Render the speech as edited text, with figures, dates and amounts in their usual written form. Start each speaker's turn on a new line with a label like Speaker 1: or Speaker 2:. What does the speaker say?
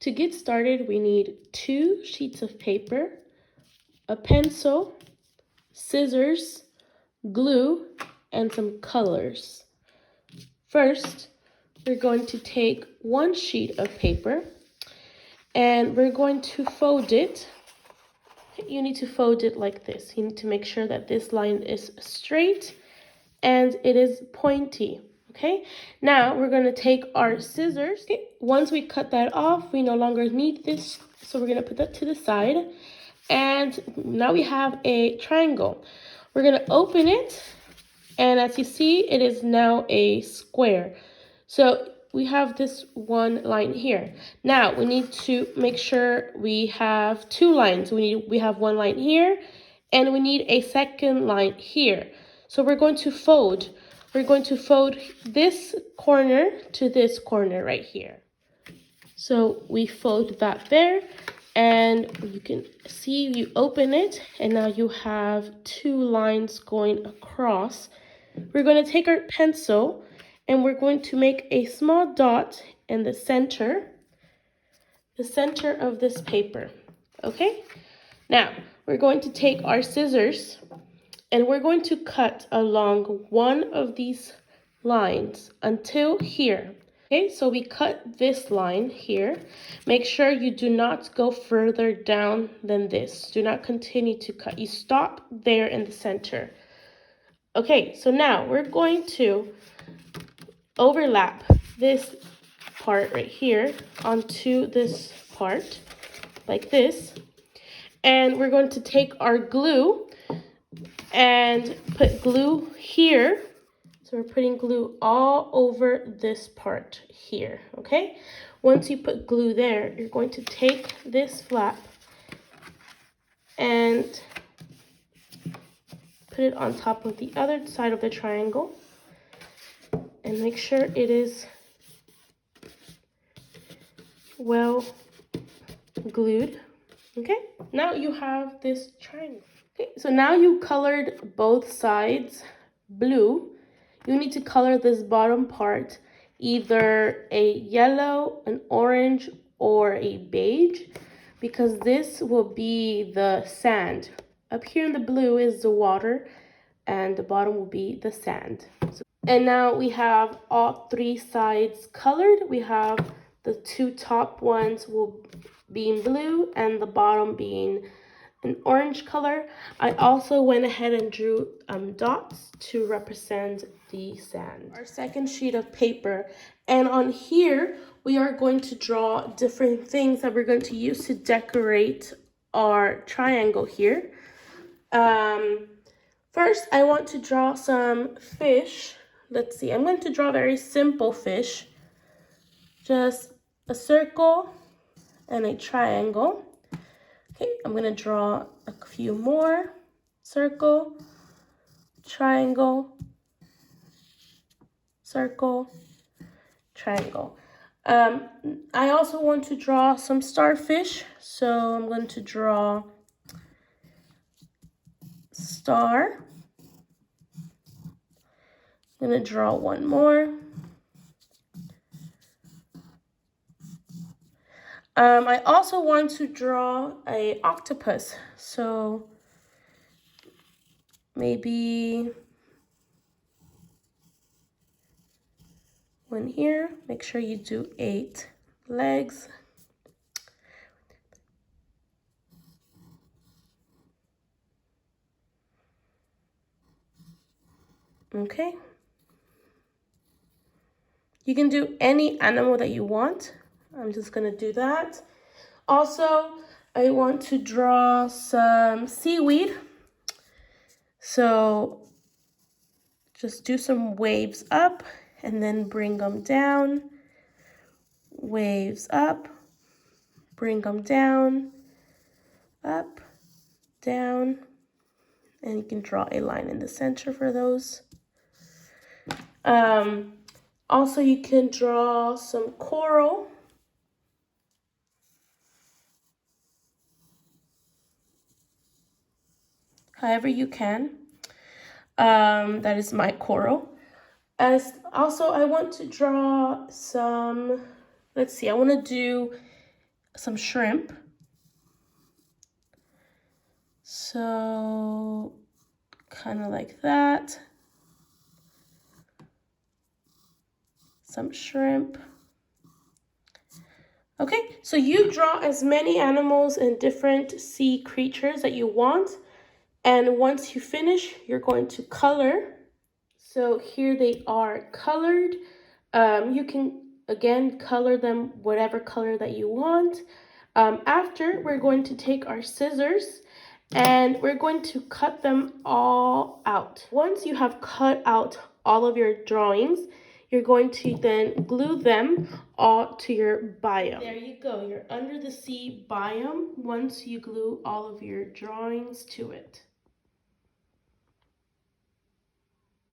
Speaker 1: To get started, we need 2 sheets of paper, a pencil, scissors, glue, and some colors. First, we're going to take 1 sheet of paper and we're going to fold it. You need to fold it like this. You need to make sure that this line is straight and it is pointy. Okay, now we're going to take our scissors. Okay, once we cut that off, we no longer need this, so we're going to put that to the side. And now we have a triangle. We're going to open it, and as you see, it is now a square. So we have this one line here. Now we need to make sure we have 2 lines. We have 1 line here, and we need a second line here. So we're going to fold. We're going to fold this corner to this corner right here. So we fold that there, and you can see you open it, and now you have 2 lines going across. We're going to take our pencil, and we're going to make a small dot in the center of this paper. Okay? Now, we're going to take our scissors, and we're going to cut along one of these lines until here. Okay, so we cut this line here. Make sure you do not go further down than this. Do not continue to cut. You stop there in the center. Okay, so now we're going to overlap this part right here onto this part, like this. And we're going to take our glue and put glue here. So we're putting glue all over this part here, okay? Once you put glue there, you're going to take this flap and put it on top of the other side of the triangle and make sure it is well glued, okay? Now you have this triangle. Okay, so now you colored both sides blue. You need to color this bottom part either a yellow, an orange, or a beige, because this will be the sand. Up here in the blue is the water, and the bottom will be the sand. And now we have all 3 sides colored. We have the 2 top ones will be in blue and the bottom being an orange color. I also went ahead and drew dots to represent the sand. Our second sheet of paper, and on here we are going to draw different things that we're going to use to decorate our triangle here. First, I want to draw some fish. Let's see, I'm going to draw a very simple fish, just a circle and a triangle. Okay, I'm going to draw a few more. Circle, triangle, circle, triangle. I also want to draw some starfish, so I'm going to draw star. I'm going to draw one more. I also want to draw an octopus, so maybe one here. Make sure you do 8 legs. Okay. You can do any animal that you want. I'm just going to do that. Also, I want to draw some seaweed. So just do some waves up and then bring them down. Waves up, bring them down, up, down. And you can draw a line in the center for those. Also, you can draw some coral. However you can. That is my coral. Also, I want to draw some, let's see, I want to do some shrimp. So kind of like that. Some shrimp. Okay, so you draw as many animals and different sea creatures that you want. And once you finish, you're going to color. So here they are colored. You can, again, color them whatever color that you want. After, we're going to take our scissors and we're going to cut them all out. Once you have cut out all of your drawings, you're going to then glue them all to your biome. There you go, you're under the sea biome once you glue all of your drawings to it.